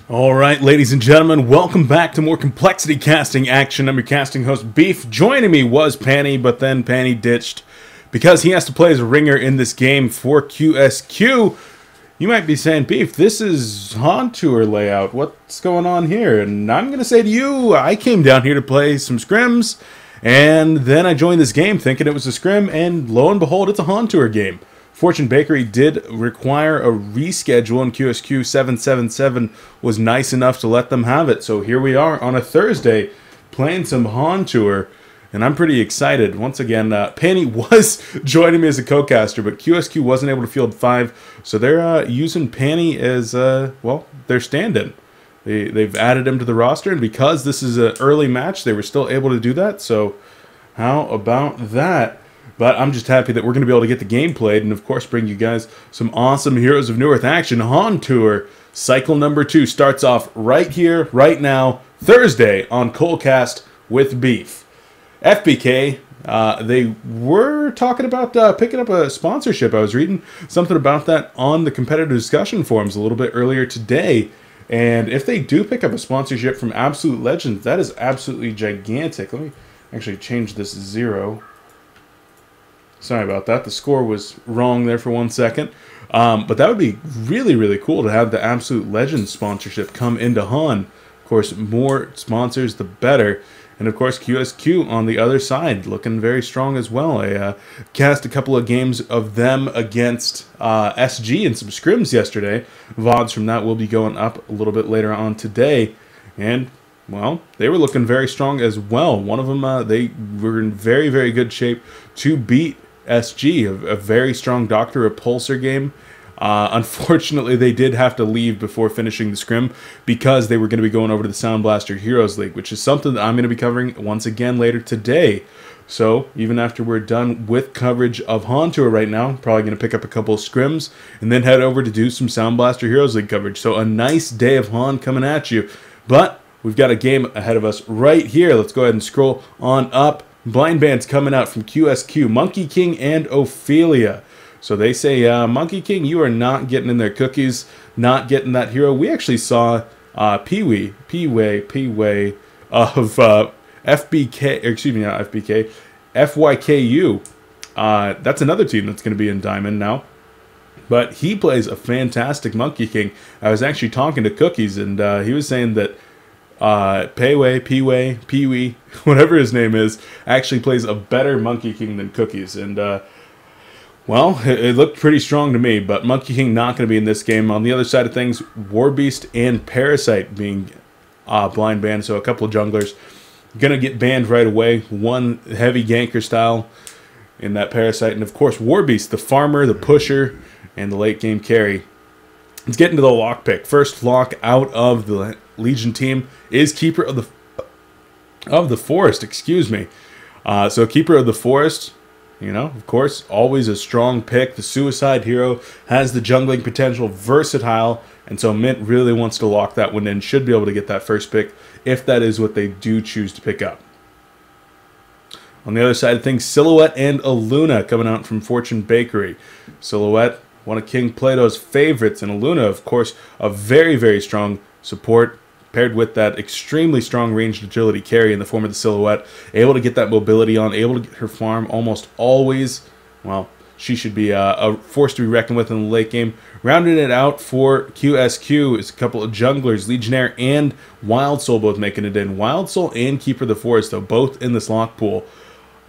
All right, ladies and gentlemen, welcome back to more complexity casting action. I'm your casting host, Beef. Joining me was Panny, but then Panny ditched because he has to play as a ringer in this game for QsQ. You might be saying, Beef, this is HoN Tour layout. What's going on here? And I'm going to say to you, I came down here to play some scrims, and then I joined this game thinking it was a scrim, and lo and behold, it's a HoN Tour game. Fortune Bakery did require a reschedule, and QsQ7 was nice enough to let them have it. So here we are on a Thursday playing some HoN Tour, and I'm pretty excited. Once again, Penny was joining me as a co-caster, but QsQ wasn't able to field 5, so they're using Penny as, well, their stand-in. They've added him to the roster, and because this is an early match, they were still able to do that, so how about that? But I'm just happy that we're going to be able to get the game played and, of course, bring you guys some awesome Heroes of Newerth action. HoN Tour cycle number 2 starts off right here, right now, Thursday on coLcast with Beef. FbK, they were talking about picking up a sponsorship. I was reading something about that on the competitive discussion forums a little bit earlier today. And if they do pick up a sponsorship from Absolute Legends, that is absolutely gigantic. Let me actually change this 0. Sorry about that. The score was wrong there for 1 second. But that would be really, really cool to have the Absolute Legends sponsorship come into HoN. Of course, more sponsors, the better. And, of course, QsQ on the other side, looking very strong as well. I cast a couple of games of them against SG in some scrims yesterday. VODs from that will be going up a little bit later on today. And, well, they were looking very strong as well. One of them, they were in very, very good shape to beat SG, a very strong Doctor Repulsor game. Unfortunately, they did have to leave before finishing the scrim because they were going to be going over to the Sound Blaster Heroes League, which is something that I'm going to be covering once again later today. So, even after we're done with coverage of HoN Tour right now, I'm probably going to pick up a couple of scrims and then head over to do some Sound Blaster Heroes League coverage. So, a nice day of HoN coming at you. But we've got a game ahead of us right here. Let's go ahead and scroll on up. Blind bands coming out from QsQ, Monkey King and Ophelia. So they say, Monkey King, you are not getting in their cookies, not getting that hero. We actually saw Peewee of FbK, or excuse me, not FbK, FYKU. That's another team that's going to be in Diamond now. But he plays a fantastic Monkey King. I was actually talking to Cookies, and he was saying that Peewee, whatever his name is, actually plays a better Monkey King than Cookies. And, well, it looked pretty strong to me, but Monkey King not going to be in this game. On the other side of things, Warbeast and Parasite being blind banned, so a couple of junglers going to get banned right away. One heavy ganker style in that Parasite, and of course Warbeast, the farmer, the pusher, and the late game carry. Let's get into the lock pick. First lock out of the Legion team is Keeper of the Forest, excuse me. So Keeper of the Forest, you know, of course, always a strong pick. The Suicide Hero has the jungling potential, versatile, and so Mint really wants to lock that one in. Should be able to get that first pick if that is what they do choose to pick up. On the other side of things, Silhouette and Aluna coming out from Fortune Bakery. Silhouette, one of King Plato's favorites, and Aluna, of course, a very, very strong support paired with that extremely strong ranged agility carry in the form of the Silhouette, able to get that mobility on, able to get her farm almost always. Well, she should be a force to be reckoned with in the late game. Rounding it out for QsQ is a couple of junglers, Legionnaire and Wild Soul both making it in. Wild Soul and Keeper of the Forest, though, both in this lock pool.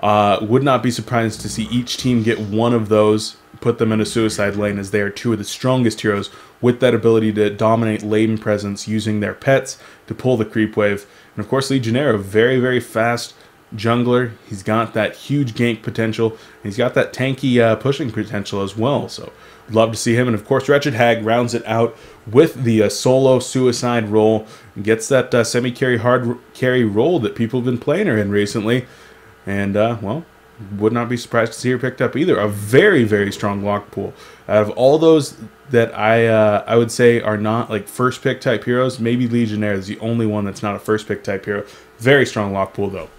Would not be surprised to see each team get one of those, put them in a suicide lane, as they are two of the strongest heroes with that ability to dominate lane presence using their pets to pull the creep wave. And of course, Legionnaire, a very, very fast jungler. He's got that huge gank potential, and he's got that tanky pushing potential as well. So love to see him. And of course, Wretched Hag rounds it out with the solo suicide role and gets that semi-carry hard carry role that people have been playing her in recently. And, well, would not be surprised to see her picked up either. A very, very strong lock pool. Out of all those that I would say are not like first pick type heroes, maybe Legionnaire is the only one that's not a first pick type hero. Very strong lock pool though.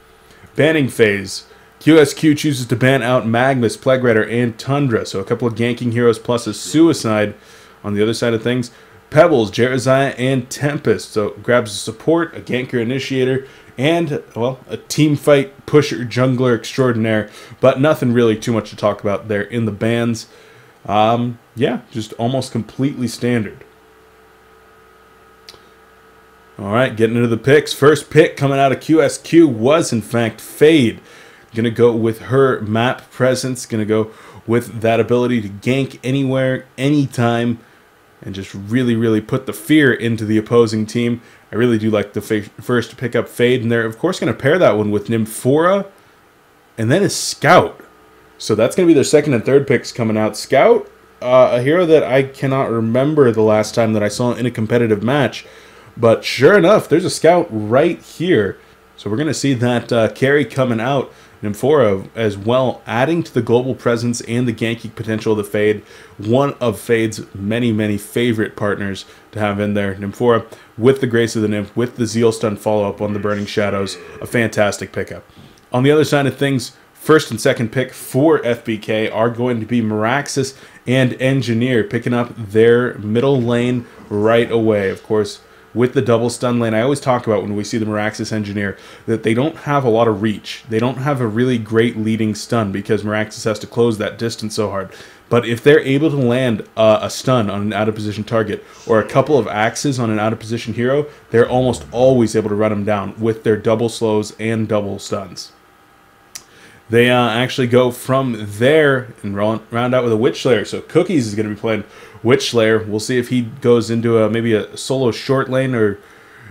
Banning phase. QsQ chooses to ban out Magnus, Plague Rider, and Tundra. So a couple of ganking heroes plus a suicide on the other side of things. Pebbles, Jeremiah, and Tempest. So grabs a support, a ganker initiator, and, well, a team fight pusher jungler extraordinaire. But nothing really too much to talk about there in the bans. Yeah, just almost completely standard. All right, getting into the picks. First pick coming out of QsQ was, in fact, Fade. Going to go with her map presence. Going to go with that ability to gank anywhere, anytime, and just really, really put the fear into the opposing team. I really do like the first pick up Fade, and they're, of course, going to pair that one with Nymphora and then a Scout. So that's going to be their second and third picks coming out. Scout, a hero that I cannot remember the last time that I saw in a competitive match. But sure enough, there's a Scout right here. So we're going to see that carry coming out. Nymphora as well, adding to the global presence and the ganking potential of the Fade. One of Fade's many, many favorite partners to have in there. Nymphora with the Grace of the Nymph, with the Zeal Stun follow-up on the Burning Shadows. A fantastic pickup. On the other side of things, first and second pick for FbK are going to be Meraxis and Engineer, picking up their middle lane right away. Of course, with the double stun lane, I always talk about when we see the Meraxis Engineer that they don't have a lot of reach. They don't have a really great leading stun because Meraxis has to close that distance so hard. But if they're able to land a stun on an out-of-position target or a couple of axes on an out-of-position hero, they're almost always able to run them down with their double slows and double stuns. They actually go from there and round out with a Witch Slayer. So Cookies is going to be playing Witch Slayer. We'll see if he goes into maybe a solo short lane, or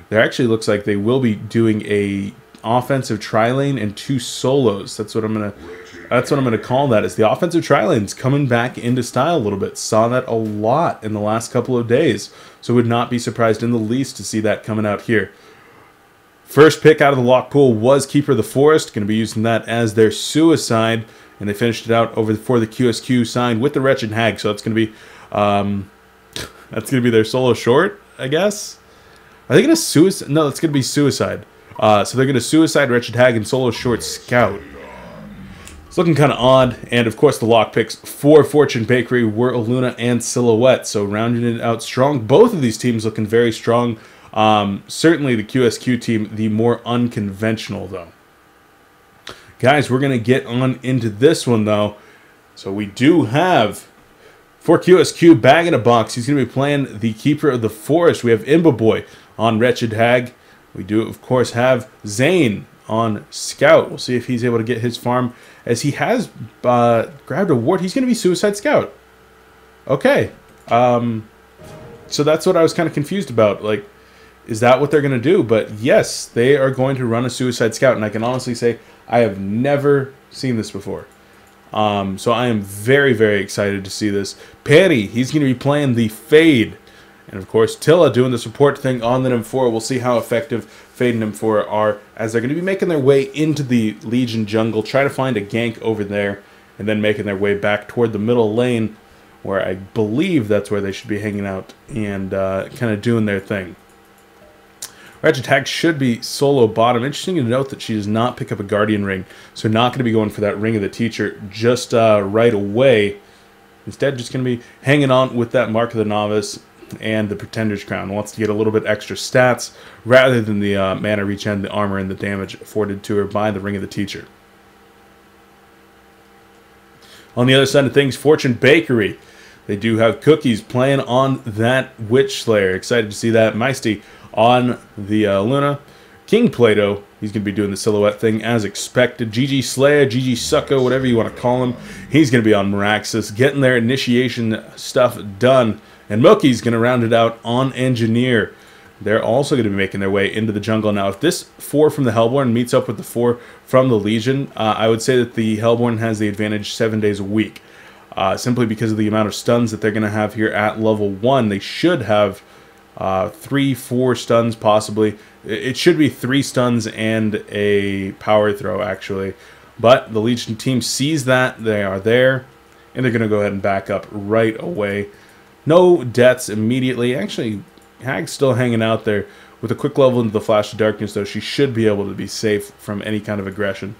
there actually looks like they will be doing a offensive tri lane and 2 solos. That's what I'm gonna call that. Is the offensive tri lanes coming back into style a little bit? Saw that a lot in the last couple of days, so would not be surprised in the least to see that coming out here. First pick out of the lock pool was Keeper of the Forest. Going to be using that as their suicide, and they finished it out over for the QsQ sign with the Wretched Hag. So that's going to be their solo short, I guess. Are they going to suicide? No, it's going to be suicide. So they're going to suicide Wretched Hag and solo short Scout. It's looking kind of odd, and of course the lock picks for Fortune Bakery were Luna and Silhouette. So rounding it out strong. Both of these teams looking very strong. Certainly the QsQ team, the more unconventional, though. Guys, we're going to get on into this one, though. So we do have, for QsQ, Bag in a Box. He's going to be playing the Keeper of the Forest. We have Imba Boy on Wretched Hag. We do, of course, have Zane on Scout. We'll see if he's able to get his farm, as he has grabbed a ward. He's going to be Suicide Scout. Okay. So that's what I was kind of confused about. Like, is that what they're going to do? But yes, they are going to run a Suicide Scout, and I can honestly say I have never seen this before. So I am very, very excited to see this. Patty, he's going to be playing the Fade. And of course, Tilla doing the support thing on the Nymphora. We'll see how effective Fade and Nymphora are, as they're going to be making their way into the Legion jungle, try to find a gank over there, and then making their way back toward the middle lane, where I believe that's where they should be hanging out and kind of doing their thing. Wretched Hag should be solo bottom. Interesting to note that she does not pick up a Guardian Ring, so not going to be going for that Ring of the Teacher just right away. Instead, just going to be hanging on with that Mark of the Novice and the Pretender's Crown. Wants to get a little bit extra stats rather than the mana reach and the armor and the damage afforded to her by the Ring of the Teacher. On the other side of things, Fortune Bakery. They do have Cookies playing on that Witch Slayer. Excited to see that. Meisty on the Luna. King Plato, he's going to be doing the Silhouette thing as expected. GG Slayer, GG Sucko, whatever you want to call him. He's going to be on Meraxis, getting their initiation stuff done. And Moki's going to round it out on Engineer. They're also going to be making their way into the jungle. Now, if this 4 from the Hellborn meets up with the 4 from the Legion, I would say that the Hellborn has the advantage 7 days a week. Simply because of the amount of stuns that they're going to have here at level 1. They should have 3-4 stuns possibly. It should be 3 stuns and a power throw, actually. But the Legion team sees that. They are there. And they're going to go ahead and back up right away. No deaths immediately. Actually, Hag's still hanging out there. With a quick level into the Flash of Darkness, though, she should be able to be safe from any kind of aggression.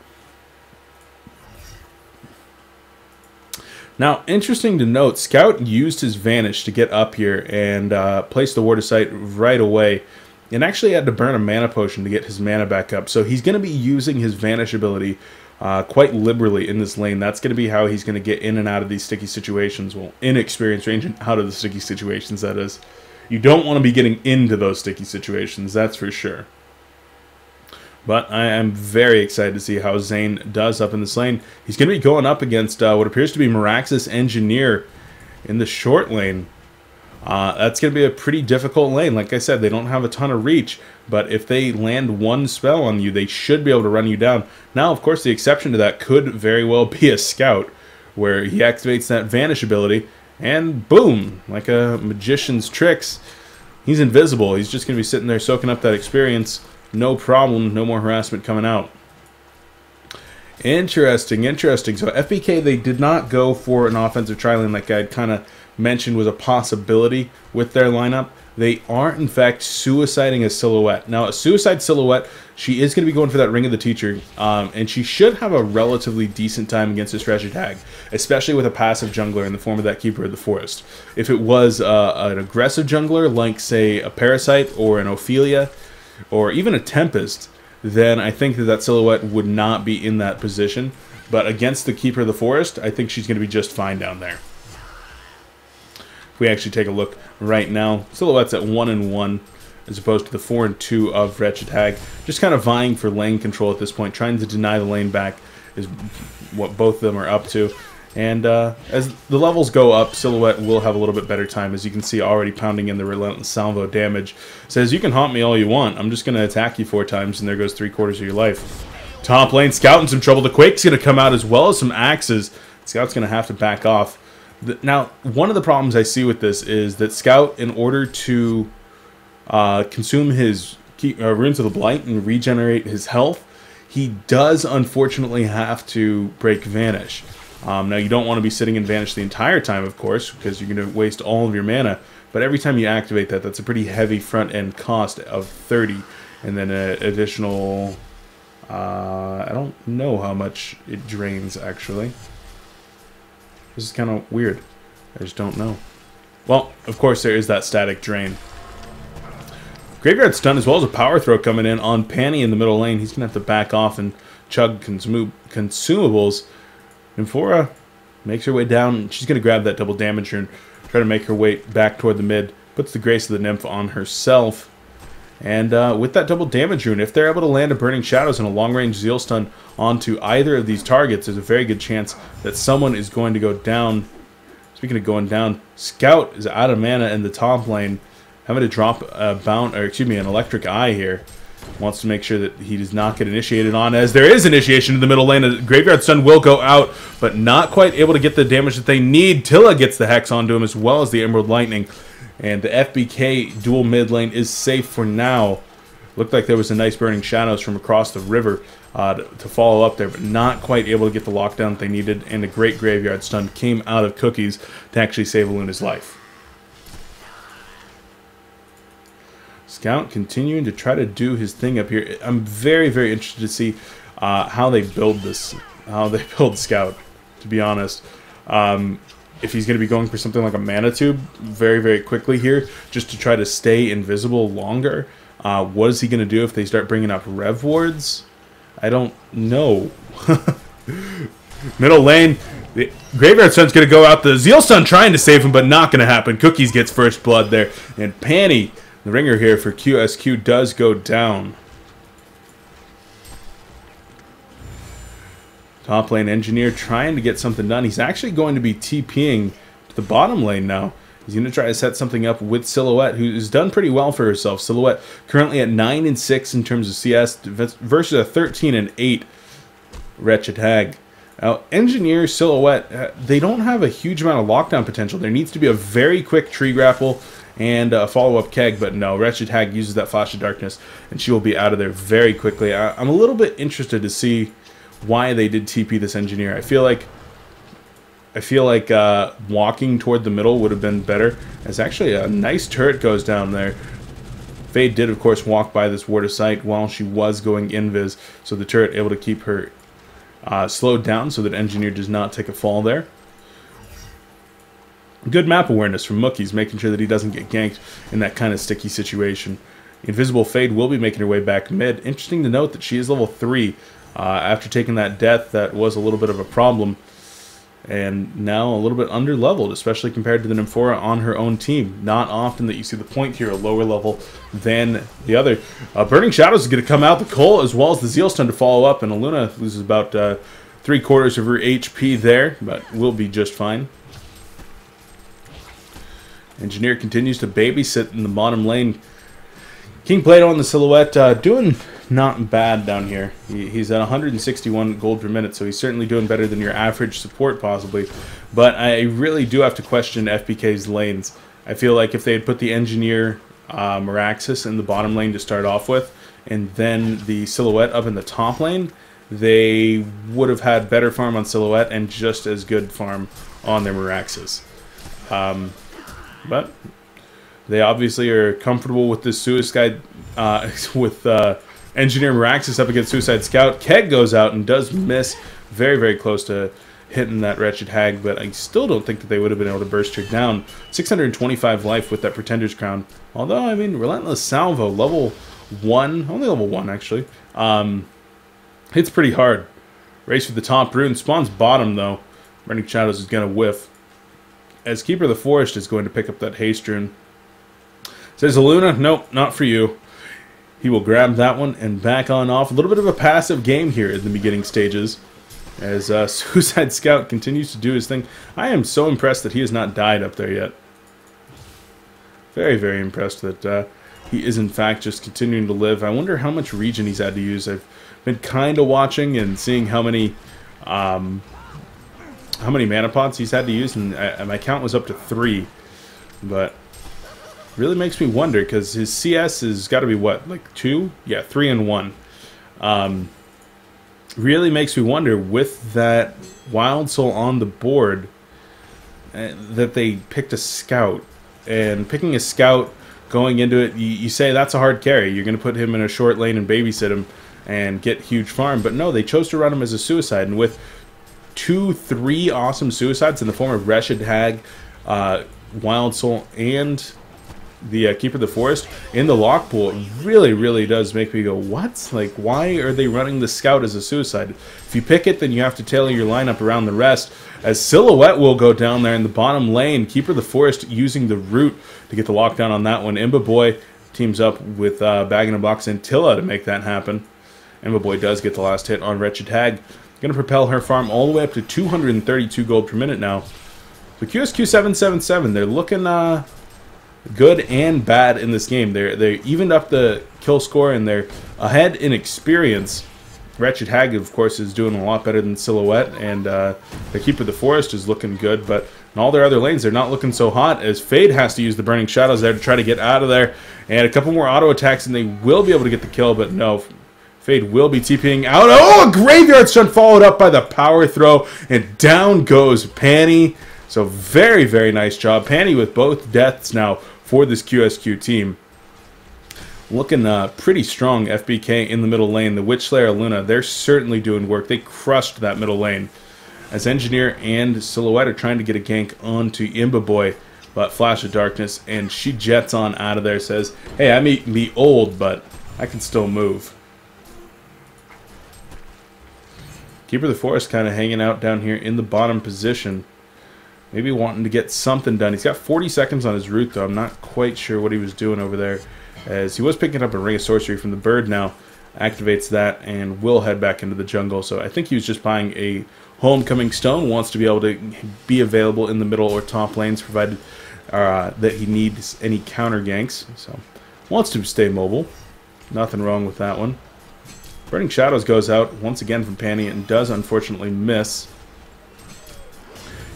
Now, interesting to note, Scout used his Vanish to get up here and place the Ward of Sight right away, and actually had to burn a mana potion to get his mana back up. So he's going to be using his Vanish ability quite liberally in this lane. That's going to be how he's going to get in and out of these sticky situations. Well, in experience range and out of the sticky situations, that is. You don't want to be getting into those sticky situations, that's for sure. But I am very excited to see how Zane does up in this lane. He's going to be going up against what appears to be Miraxis Engineer in the short lane. That's going to be a pretty difficult lane. Like I said, they don't have a ton of reach, but if they land one spell on you, they should be able to run you down. Now, of course, the exception to that could very well be a Scout, where he activates that Vanish ability, and boom, like a magician's tricks, he's invisible. He's just going to be sitting there soaking up that experience. No problem, no more harassment coming out. Interesting, interesting. So FbK, they did not go for an offensive tri-lane like I kind of mentioned was a possibility with their lineup. They are, in fact, suiciding a Silhouette. Now, a Suicide Silhouette, she is going to be going for that Ring of the Teacher, and she should have a relatively decent time against this Wretched Hag, especially with a passive jungler in the form of that Keeper of the Forest. If it was an aggressive jungler, like, say, a Parasite or an Ophelia, or even a Tempest, then I think that Silhouette would not be in that position. But against the Keeper of the Forest, I think she's going to be just fine down there. If we actually take a look right now, Silhouette's at 1-1 as opposed to the 4-2 of Wretched Hag. Just kind of vying for lane control at this point, trying to deny the lane back is what both of them are up to. And as the levels go up, Silhouette will have a little bit better time, as you can see already pounding in the Relentless Salvo damage. Says, you can haunt me all you want, I'm just going to attack you 4 times, and there goes 3/4 of your life. Top lane, Scout in some trouble. The Quake's going to come out as well as some axes. Scout's going to have to back off. Now, one of the problems I see with this is that Scout, in order to consume his Runes of the Blight and regenerate his health, he does unfortunately have to break Vanish. Now, you don't want to be sitting in Vanish the entire time, of course, because you're going to waste all of your mana. But every time you activate that, that's a pretty heavy front-end cost of 30. And then an additional... I don't know how much it drains, actually. This is kind of weird. I just don't know. Well, of course, there is that static drain. Graveyard Stun, as well as a Power Throw coming in on Panny in the middle lane. He's going to have to back off and chug consumables. Infora makes her way down. She's going to grab that double damage rune, try to make her way back toward the mid. Puts the Grace of the Nymph on herself. And with that double damage rune, if they're able to land a Burning Shadows and a long-range Zeal Stun onto either of these targets, there's a very good chance that someone is going to go down. Speaking of going down, Scout is out of mana in the top lane, having to drop an Electric Eye here. Wants to make sure that he does not get initiated on, as there is initiation in the middle lane. A Graveyard Stun will go out, but not quite able to get the damage that they need. Tilla gets the Hex onto him, as well as the Emerald Lightning. And the FbK dual mid lane is safe for now. Looked like there was a nice Burning Shadows from across the river to follow up there, but not quite able to get the lockdown that they needed. And a great Graveyard Stun came out of Cookies to actually save Luna's life. Scout continuing to try to do his thing up here. I'm very, very interested to see how they build this, how they build Scout, to be honest. If he's going to be going for something like a Mana Tube very, very quickly here, just to try to stay invisible longer. What is he going to do if they start bringing up Rev Wards? I don't know. Middle lane, the Graveyard Stun's going to go out. The Zeal Stun trying to save him, but not going to happen. Cookies gets first blood there. And Panny, the ringer here for QsQ, does go down. Top lane Engineer trying to get something done. He's actually going to be TPing to the bottom lane now. He's going to try to set something up with Silhouette, who's done pretty well for herself. Silhouette currently at 9-6 in terms of CS versus a 13-8 Wretched Hag. Now, Engineer, Silhouette, they don't have a huge amount of lockdown potential. There needs to be a very quick tree grapple and a follow-up keg, but no, Wretched Hag uses that Flash of Darkness, and she will be out of there very quickly. I'm a little bit interested to see why they did TP this Engineer. I feel like walking toward the middle would have been better. As actually a nice turret goes down there. Fade did, of course, walk by this Ward of Sight while she was going invis, so the turret able to keep her slowed down so that Engineer does not take a fall there. Good map awareness from Mookie's, making sure that he doesn't get ganked in that kind of sticky situation. Invisible Fade will be making her way back mid. Interesting to note that she is level 3. After taking that death, that was a little bit of a problem. And now a little bit under-leveled, especially compared to the Nymphora on her own team. Not often that you see the point here a lower level than the other. Burning Shadows is going to come out. The Cole as well as the Zealstone to follow up. And Aluna loses about 3/4 of her HP there, but will be just fine. Engineer continues to babysit in the bottom lane. King Plato on the Silhouette doing not bad down here. He's at 161 gold per minute, so he's certainly doing better than your average support possibly. But I really do have to question FbK's lanes. I feel like if they had put the Engineer Meraxis in the bottom lane to start off with, and then the Silhouette up in the top lane, they would have had better farm on Silhouette and just as good farm on their Meraxis. But they obviously are comfortable with this Suicide, with Engineer Meraxis up against Suicide Scout. Keg goes out and does miss, very, very close to hitting that Wretched Hag, but I still don't think that they would have been able to burst her down. 625 life with that Pretender's Crown. Although, I mean, Relentless Salvo, level 1, only level 1 actually, hits pretty hard. Race for the top rune, spawns bottom though. Burning Shadows is going to whiff. As Keeper of the Forest is going to pick up that haste rune. Says Aluna, nope, not for you. He will grab that one and back on off. A little bit of a passive game here in the beginning stages. As Suicide Scout continues to do his thing. I am so impressed that he has not died up there yet. Very, very impressed that he is in fact just continuing to live. I wonder how much regen he's had to use. I've been kind of watching and seeing how many mana pots he's had to use, and my count was up to 3. But really makes me wonder, because his CS has got to be what, like 2? Yeah, 3 and 1. Really makes me wonder, with that Wild Soul on the board, that they picked a Scout. And picking a Scout, going into it, you say that's a hard carry. You're going to put him in a short lane and babysit him and get huge farm. But no, they chose to run him as a Suicide. And with 2-3 awesome Suicides in the form of Wretched Hag, Wild Soul, and the Keeper of the Forest in the lock pool, it really, really does make me go, what? Like, why are they running the Scout as a Suicide? If you pick it, then you have to tailor your lineup around the rest, as Silhouette will go down there in the bottom lane. Keeper of the Forest using the root to get the lockdown on that one. Imba Boy teams up with Bag in a Box and Tilla to make that happen. Imba Boy does get the last hit on Wretched Hag. Going to propel her farm all the way up to 232 gold per minute now. So QsQ777, they're looking good and bad in this game. They evened up the kill score, and they're ahead in experience. Wretched Hag, of course, is doing a lot better than Silhouette, and the Keeper of the Forest is looking good, but in all their other lanes, they're not looking so hot, as Fade has to use the Burning Shadows there to try to get out of there, and a couple more auto attacks, and they will be able to get the kill, but no, Fade will be TPing out. Oh, a Graveyard Stun followed up by the power throw, and down goes Panny. So very, very nice job. Panny with both deaths now for this QsQ team. Looking pretty strong, FbK in the middle lane. The Witch Slayer Luna, they're certainly doing work. They crushed that middle lane. As Engineer and Silhouette are trying to get a gank onto Imba Boy, but Flash of Darkness, and she jets on out of there, says, hey, I may be old, but I can still move. Keeper of the Forest kind of hanging out down here in the bottom position. Maybe wanting to get something done. He's got 40 seconds on his route, though. I'm not quite sure what he was doing over there, as he was picking up a Ring of Sorcery from the bird now. Activates that and will head back into the jungle. So I think he was just buying a Homecoming Stone. Wants to be able to be available in the middle or top lanes, provided that he needs any counter ganks. So wants to stay mobile. Nothing wrong with that one. Burning Shadows goes out once again from Panny and does unfortunately miss.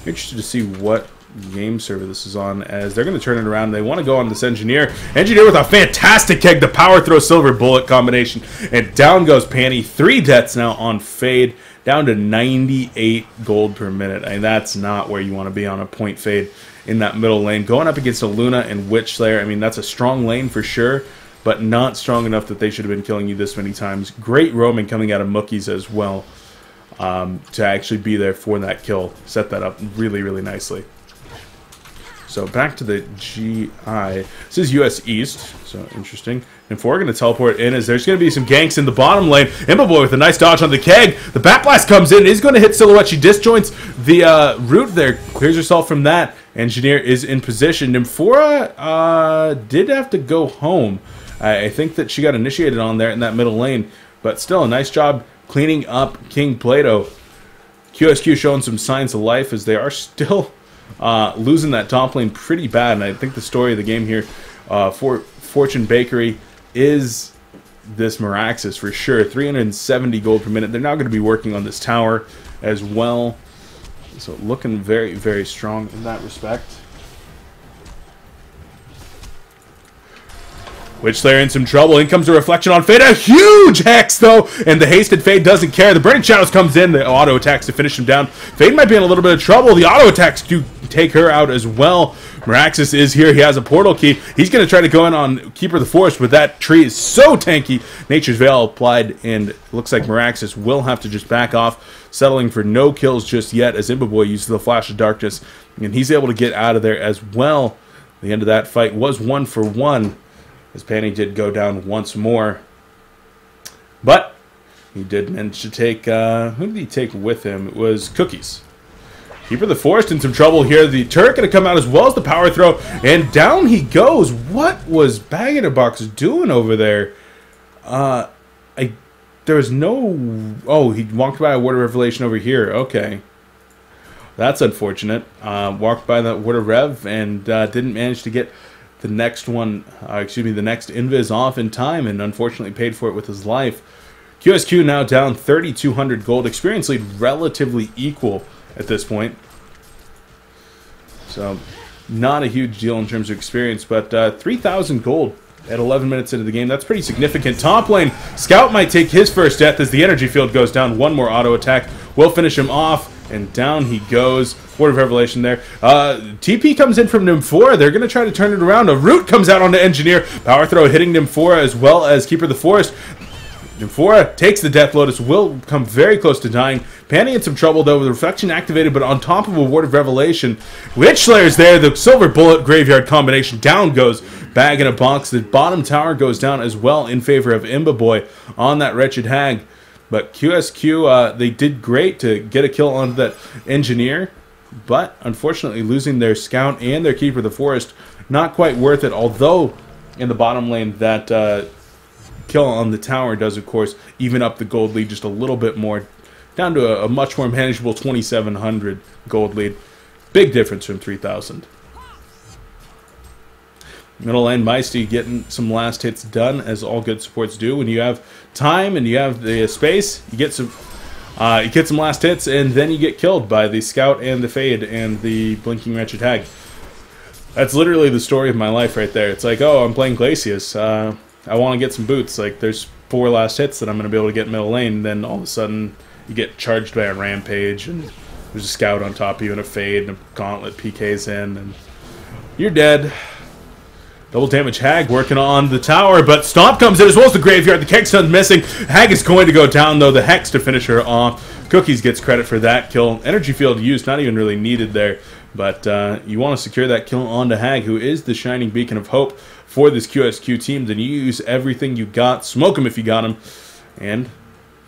Interested to see what game server this is on, as they're going to turn it around. They want to go on this Engineer. Engineer with a fantastic keg, the power throw silver bullet combination, and down goes Panny. 3 deaths now on Fade, down to 98 gold per minute. I mean, that's not where you want to be on a point Fade in that middle lane. Going up against a Luna and Witch Slayer, I mean, that's a strong lane for sure, but not strong enough that they should have been killing you this many times. Great roaming coming out of Mookie's as well. To actually be there for that kill. Set that up really, really nicely. So back to the GI. This is US East, so interesting. And we're going to teleport in as there's going to be some ganks in the bottom lane. Imboboy with a nice dodge on the keg. The backblast comes in. He's going to hit Silhouette. She disjoints the root there. Clears herself from that. Engineer is in position. Nymphora did have to go home. I think that she got initiated on there in that middle lane. But still, a nice job cleaning up King Plato. QsQ showing some signs of life as they are still losing that top lane pretty bad. And I think the story of the game here for Fortune Bakery is this Meraxes for sure. 370 gold per minute. They're now going to be working on this tower as well. So looking very, very strong in that respect. Witchslayer in some trouble. In comes a reflection on Fade. A huge hex, though. And the hasted Fade doesn't care. The Burning Shadows comes in. The auto attacks to finish him down. Fade might be in a little bit of trouble. The auto attacks do take her out as well. Meraxes is here. He has a portal key. He's going to try to go in on Keeper of the Forest, but that tree is so tanky. Nature's Veil applied, and it looks like Meraxes will have to just back off, settling for no kills just yet as Imboboy uses the Flash of Darkness, and he's able to get out of there as well. The end of that fight was 1 for 1. As Panny did go down once more. But he did manage to take, who did he take with him? It was Cookies. Keeper of the Forest in some trouble here. The turret going to come out as well as the power throw. And down he goes. What was Bag-in-a-Box doing over there? There was no... Oh, he walked by a Word of Revelation over here. Okay. That's unfortunate. Walked by that Word of Rev and didn't manage to get the next one, the next invis off in time, and unfortunately paid for it with his life. QsQ now down 3,200 gold. Experience lead relatively equal at this point. So, not a huge deal in terms of experience, but 3,000 gold at 11 minutes into the game. That's pretty significant. Top lane, Scout might take his first death as the energy field goes down. One more auto attack will finish him off. And down he goes. Word of Revelation there. TP comes in from Nymphora. They're going to try to turn it around. A root comes out on the Engineer. Power throw hitting Nymphora as well as Keeper of the Forest. Nymphora takes the Death Lotus. Will come very close to dying. Panny in some trouble though with Reflection activated, but on top of a Word of Revelation. Witchslayer's there. The Silver Bullet Graveyard combination. Down goes Bag-in-a-Box. The bottom tower goes down as well in favor of Imboboy on that Wretched Hag. But QsQ, they did great to get a kill on that Engineer, but unfortunately losing their Scout and their Keeper of the Forest, not quite worth it, although in the bottom lane that kill on the tower does, of course, even up the gold lead just a little bit more, down to a much more manageable 2,700 gold lead. Big difference from 3,000. Middle lane, Meisty getting some last hits done, as all good supports do. When you have time and you have the space, you get some last hits, and then you get killed by the Scout and the Fade and the Blinking Wretched Hag. That's literally the story of my life right there. It's like, oh, I'm playing Glacius. I want to get some boots. Like, there's 4 last hits that I'm going to be able to get in middle lane, and then all of a sudden you get charged by a Rampage, and there's a Scout on top of you, and a Fade, and a Gauntlet PKs in, and you're dead. Double damage Hag working on the tower, but Stomp comes in as well as the Graveyard. The Kegstun's missing. Hag is going to go down, though. The Hex to finish her off. Cookies gets credit for that kill. Energy field used, not even really needed there. But you want to secure that kill onto Hag, who is the shining beacon of hope for this QsQ team. Then you use everything you got. Smoke him if you got him. And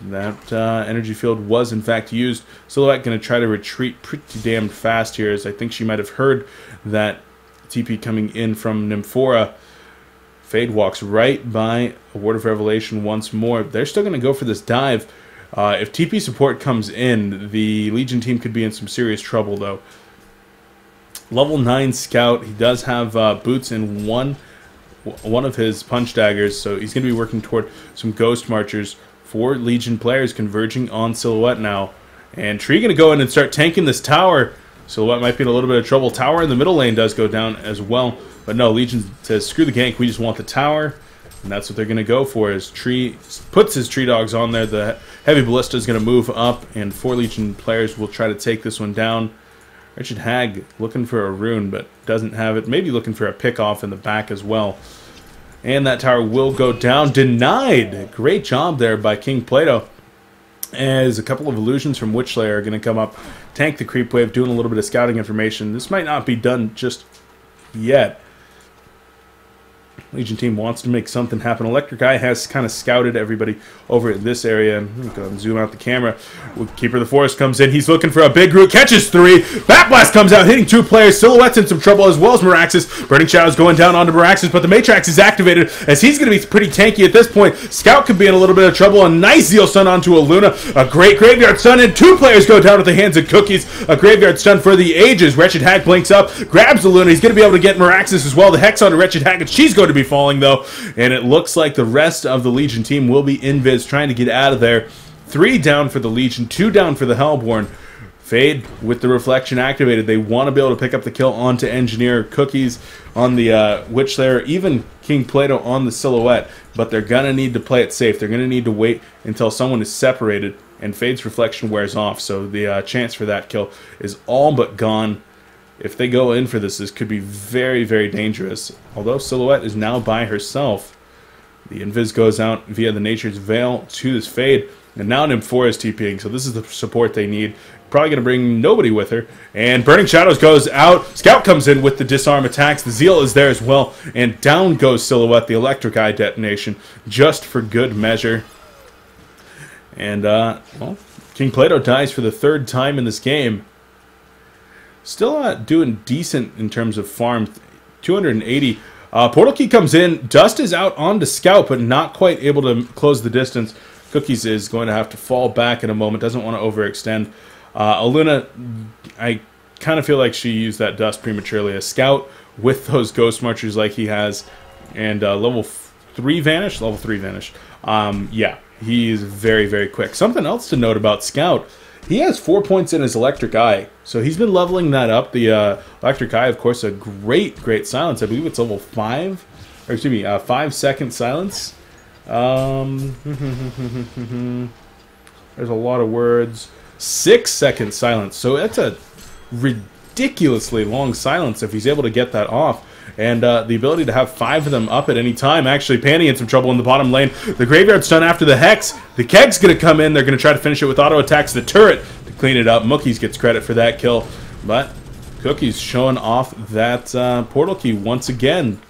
that energy field was, in fact, used. Silhouette going to try to retreat pretty damn fast here, as I think she might have heard that TP coming in from Nymphora. Fade walks right by a Word of Revelation once more. They're still going to go for this dive. If TP support comes in, the Legion team could be in some serious trouble, though. Level 9 Scout. He does have boots in one of his punch daggers, so he's going to be working toward some Ghost Marchers for Legion players, converging on Silhouette now. And Tree going to go in and start tanking this tower. Silhouette might be in a little bit of trouble. Tower in the middle lane does go down as well. But no, Legion says, screw the gank, we just want the tower. And that's what they're going to go for, as Tree puts his Tree Dogs on there. The Heavy Ballista is going to move up, and 4 Legion players will try to take this one down. Wretched Hag looking for a rune, but doesn't have it. Maybe looking for a pick-off in the back as well. And that tower will go down. Denied! Great job there by King Plato. As a couple of illusions from Witchslayer are going to come up, tank the creep wave, doing a little bit of scouting information. This might not be done just yet. Legion team wants to make something happen. Electric Eye has kind of scouted everybody over in this area. Go ahead and zoom out the camera. Keeper of the Forest comes in. He's looking for a big root. Catches 3. Bat Blast comes out, hitting 2 players. Silhouette's in some trouble as well as Miraxis. Burning Shadows going down onto Miraxis, but the Matrax is activated as he's going to be pretty tanky at this point. Scout could be in a little bit of trouble. A nice Zeal Stun onto a Luna. A great Graveyard Stun, and 2 players go down at the hands of Cookies. A Graveyard Stun for the ages. Wretched Hag blinks up, grabs the Luna. He's going to be able to get Miraxis as well. The Hex onto Wretched Hag, and she's going to be falling though. And it looks like the rest of the Legion team will be invis trying to get out of there. 3 down for the Legion, 2 down for the Hellborn. Fade with the reflection activated. They want to be able to pick up the kill onto Engineer. Cookies on the Witch Slayer, even King Plato on the Silhouette. But they're going to need to play it safe. They're going to need to wait until someone is separated and Fade's reflection wears off. So the chance for that kill is all but gone. If they go in for this, this could be very, very dangerous. Although Silhouette is now by herself. The Invis goes out via the Nature's Veil to this Fade. And now Nymph4 is TPing, so this is the support they need. Probably going to bring nobody with her. And Burning Shadows goes out. Scout comes in with the disarm attacks. The Zeal is there as well. And down goes Silhouette, the Electric Eye detonation, just for good measure. And, well, King Plato dies for the 3rd time in this game. Still doing decent in terms of farm, 280. Portal Key comes in. Dust is out onto Scout, but not quite able to close the distance. Cookies is going to have to fall back in a moment. Doesn't want to overextend. Aluna, I kind of feel like she used that Dust prematurely. A Scout with those Ghost Marchers like he has. And level 3 Vanish? Level 3 Vanish. Yeah, he is very, very quick. Something else to note about Scout. He has 4 points in his Electric Eye, so he's been leveling that up. The Electric Eye, of course, a great silence. I believe it's level 5, or excuse me, 5-second silence. There's a lot of words. 6-second silence, so that's a ridiculously long silence if he's able to get that off. And the ability to have 5 of them up at any time. Actually, Panty in some trouble in the bottom lane. The Graveyard Stun after the Hex. The Keg's going to come in. They're going to try to finish it with auto attacks. The turret to clean it up. Mookies gets credit for that kill. But Cookies showing off that Portal Key once again.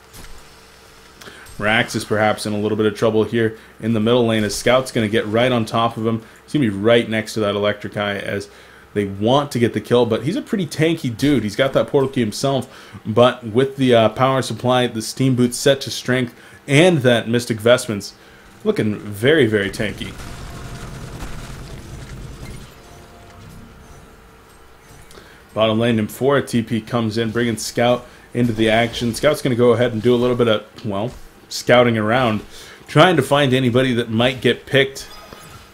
Rax is perhaps in a little bit of trouble here in the middle lane as Scout's going to get right on top of him. He's going to be right next to that Electric Eye as they want to get the kill, but he's a pretty tanky dude. He's got that Portal Key himself, but with the power supply, the Steam Boots set to strength, and that Mystic Vestments, looking very, very tanky. Bottom lane, Nymph4 TP comes in, bringing Scout into the action. Scout's going to go ahead and do a little bit of, well, scouting around, trying to find anybody that might get picked,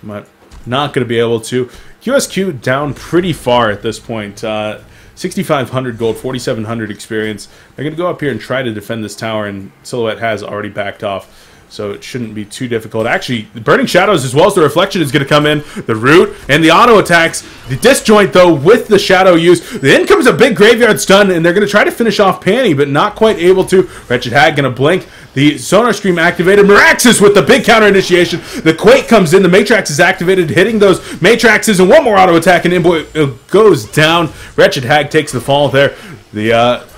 but not going to be able to. QsQ down pretty far at this point. 6,500 gold, 4,700 experience. They're going to go up here and try to defend this tower, and Silhouette has already backed off. So it shouldn't be too difficult. Actually, the Burning Shadows as well as the Reflection is going to come in. The Root and the auto attacks. The Disjoint, though, with the Shadow use. Then comes a big Graveyard Stun, and they're going to try to finish off Panty, but not quite able to. Wretched Hag going to blink. The Sonar Scream activated. Miraxis with the big counter initiation. The Quake comes in. The Matrax is activated, hitting those Matraxes, and one more auto attack, and Imboy goes down. Wretched Hag takes the fall there. The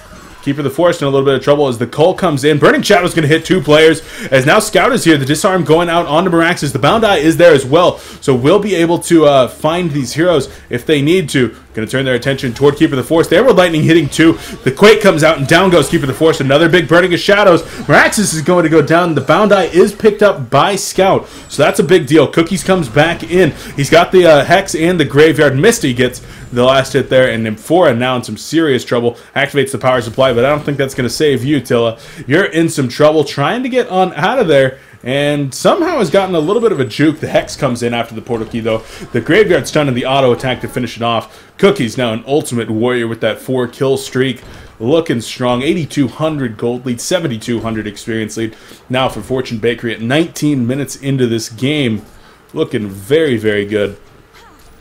Keeper of the Forest in a little bit of trouble as the Cole comes in. Burning Shadow's going to hit 2 players. As now Scout is here. The Disarm going out onto Miraxis. The Bound Eye is there as well. So we'll be able to find these heroes if they need to. Going to turn their attention toward Keeper of the Forest. The Emerald Lightning hitting 2. The Quake comes out and down goes Keeper of the Forest. Another big Burning of Shadows. Miraxis is going to go down. The Bound Eye is picked up by Scout. So that's a big deal. Cookies comes back in. He's got the Hex and the Graveyard. Misty gets the last hit there, and Nymph4 now in some serious trouble. Activates the power supply, but I don't think that's going to save you, Tilla. You're in some trouble trying to get on out of there, and somehow has gotten a little bit of a juke. The Hex comes in after the Portal Key, though. The Graveyard Stun and the auto attack to finish it off. Cookie's now an ultimate warrior with that 4-kill streak. Looking strong. 8,200 gold lead, 7,200 experience lead. Now for Fortune Bakery at 19 minutes into this game. Looking very, very good.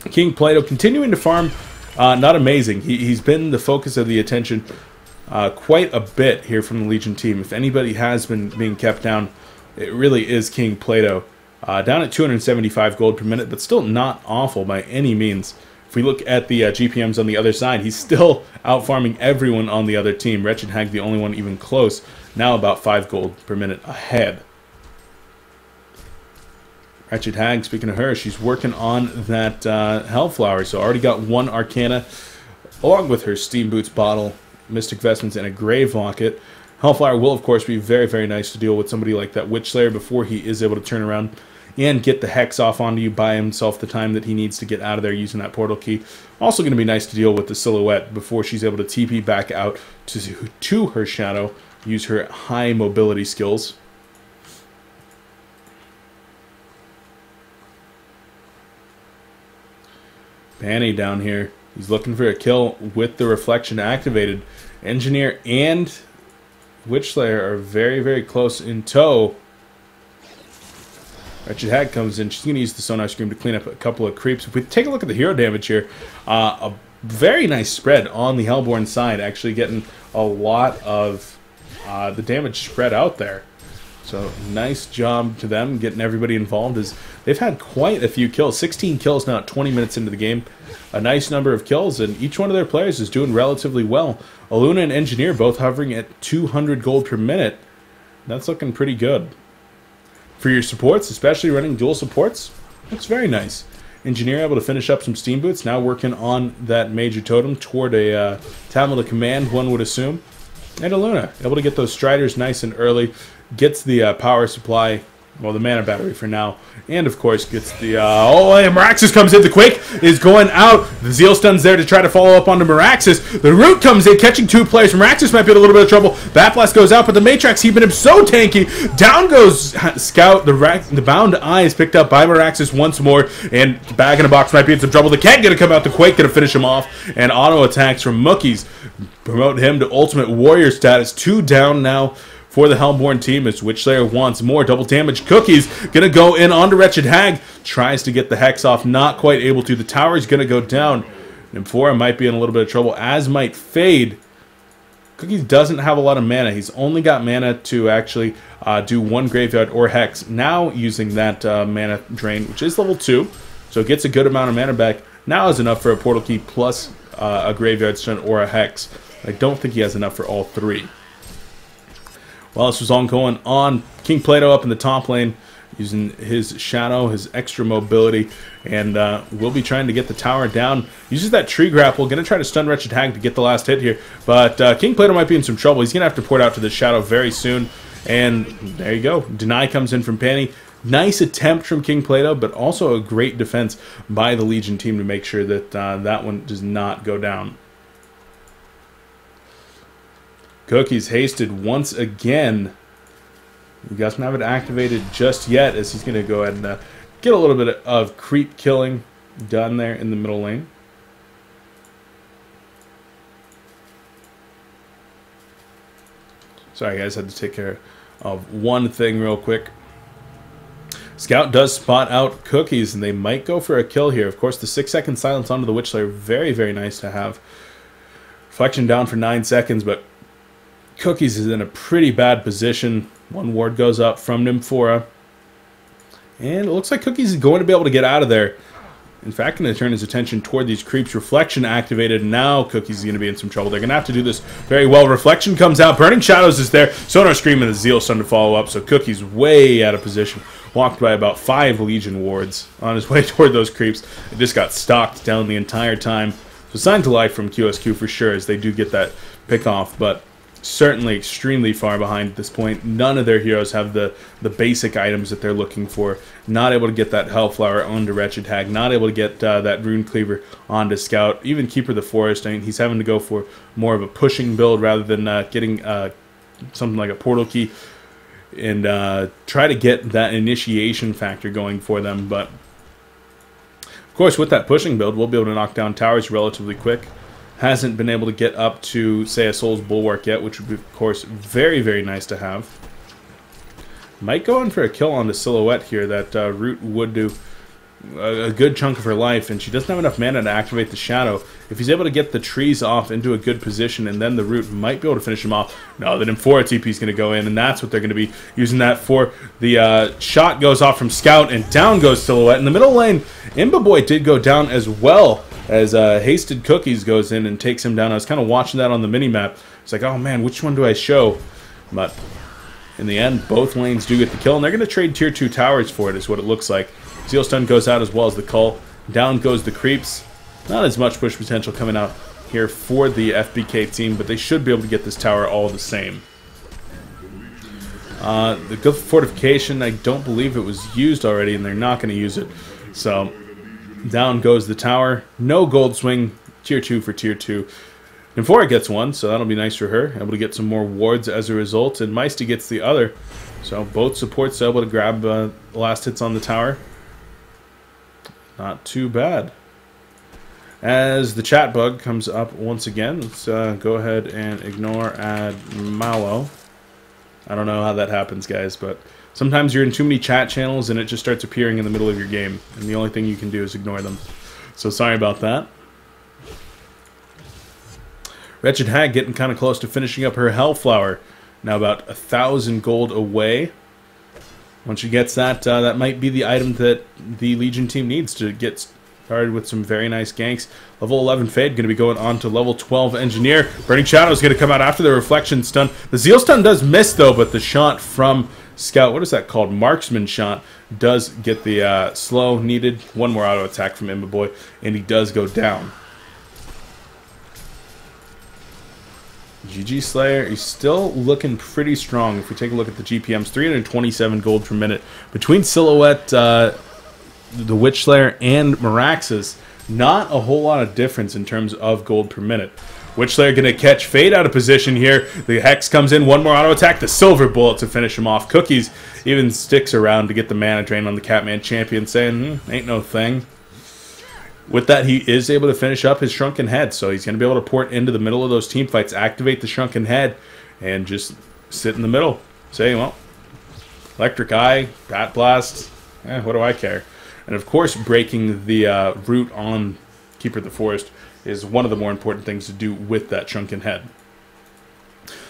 King Plato continuing to farm, not amazing. He's been the focus of the attention quite a bit here from the Legion team. If anybody has been being kept down, it really is King Plato. Down at 275 gold per minute, but still not awful by any means If we look at the GPMs on the other side, he's still out-farming everyone on the other team. Wretched Hag, the only one even close, now about 5 gold per minute ahead. Wretched Hag, speaking of her, she's working on that Hellflower, so already got 1 Arcana, along with her Steam Boots bottle, Mystic Vestments, and a Grave Locket. Hellflower will, of course, be very, very nice to deal with somebody like that Witch Slayer before he is able to turn around and get the Hex off onto you by himself the time that he needs to get out of there using that portal key. Also going to be nice to deal with the Silhouette before she's able to TP back out to her Shadow, use her high mobility skills. Panny down here. He's looking for a kill with the Reflection activated. Engineer and Witch Slayer are very, very close in tow. Wretched Hag comes in. She's going to use the Sonar Scream to clean up a couple of creeps. If we take a look at the hero damage here, a very nice spread on the Hellborn side, actually getting a lot of the damage spread out there. So nice job to them getting everybody involved, as they've had quite a few kills. 16 kills now at 20 minutes into the game. A nice number of kills, and each one of their players is doing relatively well. Aluna and Engineer both hovering at 200 gold per minute. That's looking pretty good. For your supports, especially running dual supports, looks very nice. Engineer able to finish up some Steam Boots, now working on that Major Totem toward a Tablet of Command, one would assume. And Aluna, able to get those Striders nice and early, gets the power supply, well, the mana battery for now, and of course gets the, Meraxis comes in, the Quake is going out, the Zeal Stun's there to try to follow up onto Meraxis, the Root comes in, catching 2 players, Meraxis might be in a little bit of trouble, Bat Blast goes out, but the Matrax keeping him so tanky, down goes Scout, the Bound Eye is picked up by Meraxis once more, and Bag in a Box might be in some trouble, the Keg gonna come out, the Quake gonna finish him off, and auto attacks from Mookies promote him to Ultimate Warrior status, 2 down now for the Hellborn team as Witch Slayer wants more. Double damage. Cookies gonna go in onto Wretched Hag. Tries to get the Hex off. Not quite able to. The tower is gonna go down. Nymphora might be in a little bit of trouble, as might Fade. Cookies doesn't have a lot of mana. He's only got mana to actually do 1 Graveyard or Hex. Now using that mana drain, which is level 2. So it gets a good amount of mana back. Now is enough for a Portal Key plus a Graveyard Stun or a Hex. I don't think he has enough for all 3. While this was all going on, King Plato up in the top lane, using his Shadow, his extra mobility, and will be trying to get the tower down. Uses that tree grapple, going to try to stun Wretched Hag to get the last hit here, but King Plato might be in some trouble. He's going to have to port out to the Shadow very soon, and there you go. Deny comes in from Panny. Nice attempt from King Plato, but also a great defense by the Legion team to make sure that that one does not go down. Cookies hasted once again. He doesn't have it activated just yet, as he's going to go ahead and get a little bit of creep killing done there in the middle lane. Sorry guys, had to take care of one thing real quick. Scout does spot out Cookies, and they might go for a kill here. Of course, the 6-second silence onto the Witch Slayer, very, very nice to have. Reflection down for 9 seconds, but Cookies is in a pretty bad position. 1 ward goes up from Nymphora. And it looks like Cookies is going to be able to get out of there. In fact, going to turn his attention toward these creeps. Reflection activated. Now Cookies is going to be in some trouble. They're going to have to do this very well. Reflection comes out. Burning Shadows is there. Sonar Scream and the Zeal Stun to follow up. So Cookies way out of position. Walked by about 5 Legion wards on his way toward those creeps. It just got stalked down the entire time. So sign to life from QsQ for sure, as they do get that pick off. But certainly extremely far behind at this point. None of their heroes have the basic items that they're looking for. Not able to get that Hellflower onto Wretched Hag. Not able to get that Rune Cleaver onto Scout. Even Keeper of the Forest. I mean, he's having to go for more of a pushing build rather than getting something like a Portal Key and try to get that initiation factor going for them. But of course, with that pushing build, we'll be able to knock down towers relatively quick. Hasn't been able to get up to, say, a Soul's Bulwark yet, which would be, of course, very, very nice to have. Might go in for a kill on the Silhouette here. That Root would do a good chunk of her life, and she doesn't have enough mana to activate the Shadow. If he's able to get the trees off into a good position, and then the Root might be able to finish him off. No, the Nymphora TP is going to go in, and that's what they're going to be using that for. The shot goes off from Scout, and down goes Silhouette. In the middle lane, Imba Boy did go down as well, as Hasted Cookies goes in and takes him down. I was kind of watching that on the mini-map. It's like, oh man, which one do I show? But in the end, both lanes do get the kill, and they're going to trade tier 2 towers for it, is what it looks like. Zeal Stun goes out as well as the Cull. Down goes the Creeps. Not as much push potential coming out here for the FbK team, but they should be able to get this tower all the same. The good fortification, I don't believe it was used already, and they're not going to use it. So, down goes the tower. No gold swing, tier 2 for tier 2. Nymphora gets one, so that'll be nice for her. Able to get some more wards as a result, and Meisty gets the other. So both supports able to grab the last hits on the tower. Not too bad. As the chat bug comes up once again, let's go ahead and ignore add Malo. I don't know how that happens, guys, but sometimes you're in too many chat channels and it just starts appearing in the middle of your game, and the only thing you can do is ignore them. So sorry about that. Wretched Hag getting kind of close to finishing up her Hellflower. Now about 1,000 gold away. Once she gets that, that might be the item that the Legion team needs to get started with some very nice ganks. Level 11 Fade going to be going on to level 12 Engineer. Burning Shadow is going to come out after the Reflection Stun. The Zeal Stun does miss though, but the shot from Scout, what is that called? Marksman shot, does get the slow needed. One more auto attack from Imba Boy, and he does go down. GG Slayer is still looking pretty strong. If we take a look at the GPMs, 327 gold per minute. Between Silhouette, the Witch Slayer, and Meraxes, not a whole lot of difference in terms of gold per minute. Witch Slayer going to catch Fade out of position here. The Hex comes in, one more auto attack, the Silver Bullet to finish him off. Cookies even sticks around to get the mana drain on the Catman Champion, saying, ain't no thing. With that, he is able to finish up his Shrunken Head, so he's going to be able to port into the middle of those team fights, activate the Shrunken Head, and just sit in the middle. Say, well, Electric Eye, Bat Blast, what do I care? And of course, breaking the root on Keeper of the Forest is one of the more important things to do with that Shrunken Head.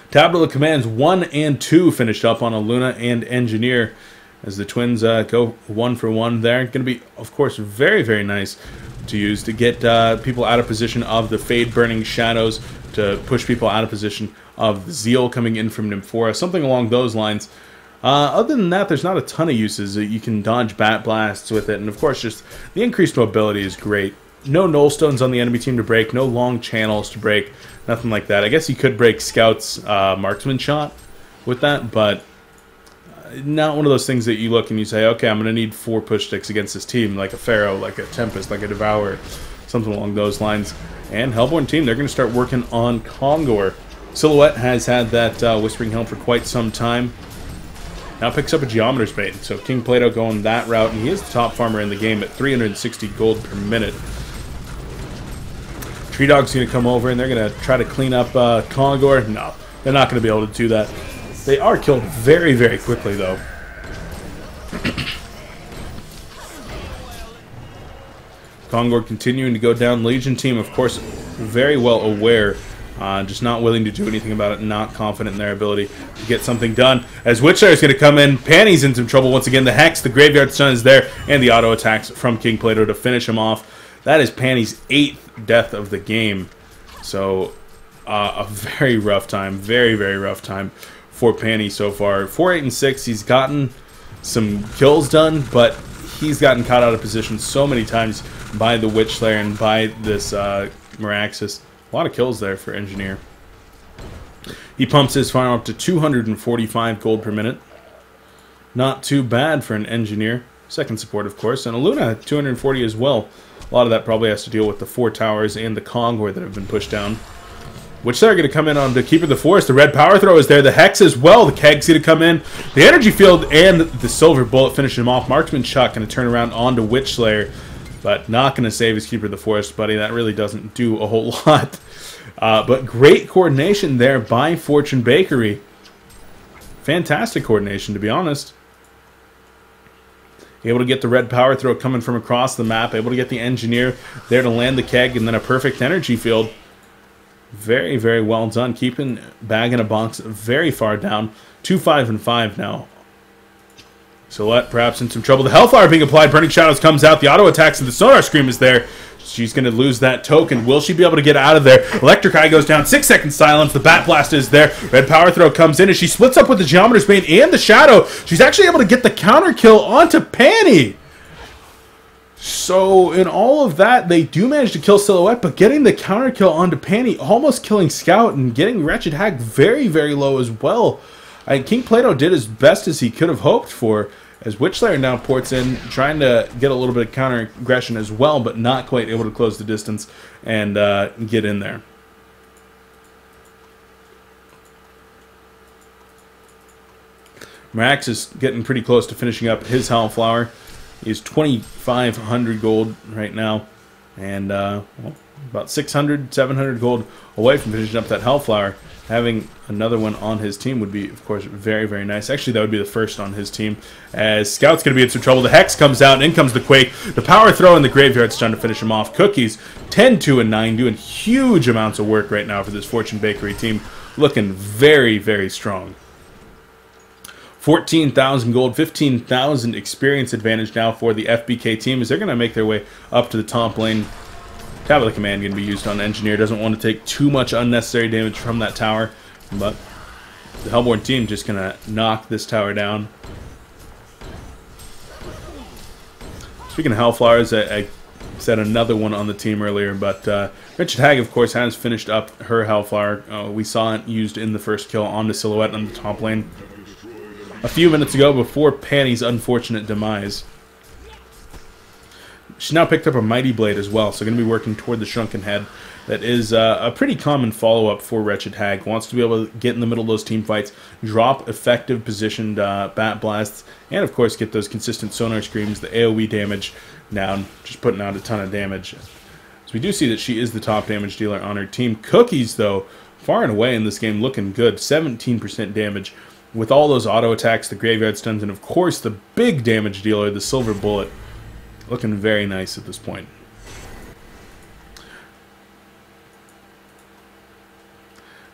Tablet of Commands 1 and 2 finished up on Aluna and Engineer, as the twins go 1 for 1 there. Going to be, of course, very, very nice to use to get people out of position of the Fade Burning Shadows, to push people out of position of the Zeal coming in from Nymphora, something along those lines. Other than that, there's not a ton of uses. You can dodge Bat Blasts with it, and of course, just the increased mobility is great. No Null Stones on the enemy team to break, no long channels to break, nothing like that. I guess you could break Scout's Marksman shot with that, but not one of those things that you look and you say, okay, I'm going to need 4 push sticks against this team, like a Pharaoh, like a Tempest, like a Devourer, something along those lines. And Hellborn team, they're going to start working on Kongor. Silhouette has had that Whispering Helm for quite some time. Now picks up a Geometer's Bait, so King Plato going that route, and he is the top farmer in the game at 360 gold per minute. Tree Dog's going to come over, and they're going to try to clean up Kongor. No, they're not going to be able to do that. They are killed very, very quickly, though. Kongor continuing to go down. Legion team, of course, very well aware, just not willing to do anything about it, not confident in their ability to get something done. As Witchslayer is going to come in, Panny's in some trouble once again. The Hex, the Graveyard Stun is there, and the auto attacks from King Plato to finish him off. That is Panny's 8th death of the game. So, a very rough time, very, very rough time for Panny so far. 4, 8, and 6. He's gotten some kills done, but he's gotten caught out of position so many times by the Witchslayer and by this Meraxes. A lot of kills there for Engineer. He pumps his farm up to 245 gold per minute. Not too bad for an Engineer. Second support, of course. And Aluna, 240 as well. A lot of that probably has to deal with the 4 towers and the Kongor that have been pushed down. Which they're going to come in on the Keeper of the Forest. The red power throw is there. The Hex as well. The Keg's going to come in. The Energy Field and the Silver Bullet finish him off. Marksman Chuck going to turn around onto Witchslayer, but not going to save his Keeper of the Forest, buddy. That really doesn't do a whole lot. But great coordination there by Fortune Bakery. Fantastic coordination, to be honest. Able to get the red power throw coming from across the map. Able to get the Engineer there to land the Keg, and then a perfect Energy Field. Very, very well done. Keeping Bag in a Box very far down. 2, 5, and 5 now. Silhouette perhaps in some trouble. The Hellfire being applied. Burning Shadows comes out. The auto attacks and the Sonar Scream is there. She's going to lose that token. Will she be able to get out of there? Electric Eye goes down. 6 second silence. The Bat Blast is there. Red Power Throw comes in as she splits up with the Geometer's Bane and the Shadow. She's actually able to get the counter kill onto Panny. So in all of that, they do manage to kill Silhouette, but getting the counter kill onto Panny, almost killing Scout and getting Wretched Hag very, very low as well. King Plato did as best as he could have hoped for, as Witchslayer now ports in, trying to get a little bit of counter aggression as well, but not quite able to close the distance and get in there. Marax is getting pretty close to finishing up his Hellflower. He's 2,500 gold right now, and well, about 600, 700 gold away from finishing up that Hellflower. Having another one on his team would be, of course, very, very nice. Actually, that would be the first on his team, as Scout's going to be in some trouble. The Hex comes out, and in comes the Quake. The Power Throw in the Graveyard's done to finish him off. Cookies, 10, 2, and 9, doing huge amounts of work right now for this Fortune Bakery team. Looking very, very strong. 14,000 gold, 15,000 experience advantage now for the FbK team as they're going to make their way up to the top lane. Tablet Command going to be used on Engineer. Doesn't want to take too much unnecessary damage from that tower, but the Hellborn team just going to knock this tower down. Speaking of Hellflowers, I said another one on the team earlier, but Wretched Hag, of course, has finished up her Hellflower. We saw it used in the first kill on the Silhouette on the top lane a few minutes ago before Panny's unfortunate demise. She's now picked up a Mighty Blade as well, so going to be working toward the Shrunken Head. That is a pretty common follow-up for Wretched Hag. Wants to be able to get in the middle of those team fights, drop effective positioned Bat Blasts, and of course get those consistent Sonar Screams, the AoE damage down, just putting out a ton of damage. So we do see that she is the top damage dealer on her team. Cookies, though, far and away in this game looking good. 17% damage. With all those auto attacks, the Graveyard Stuns, and of course the big damage dealer, the Silver Bullet, looking very nice at this point.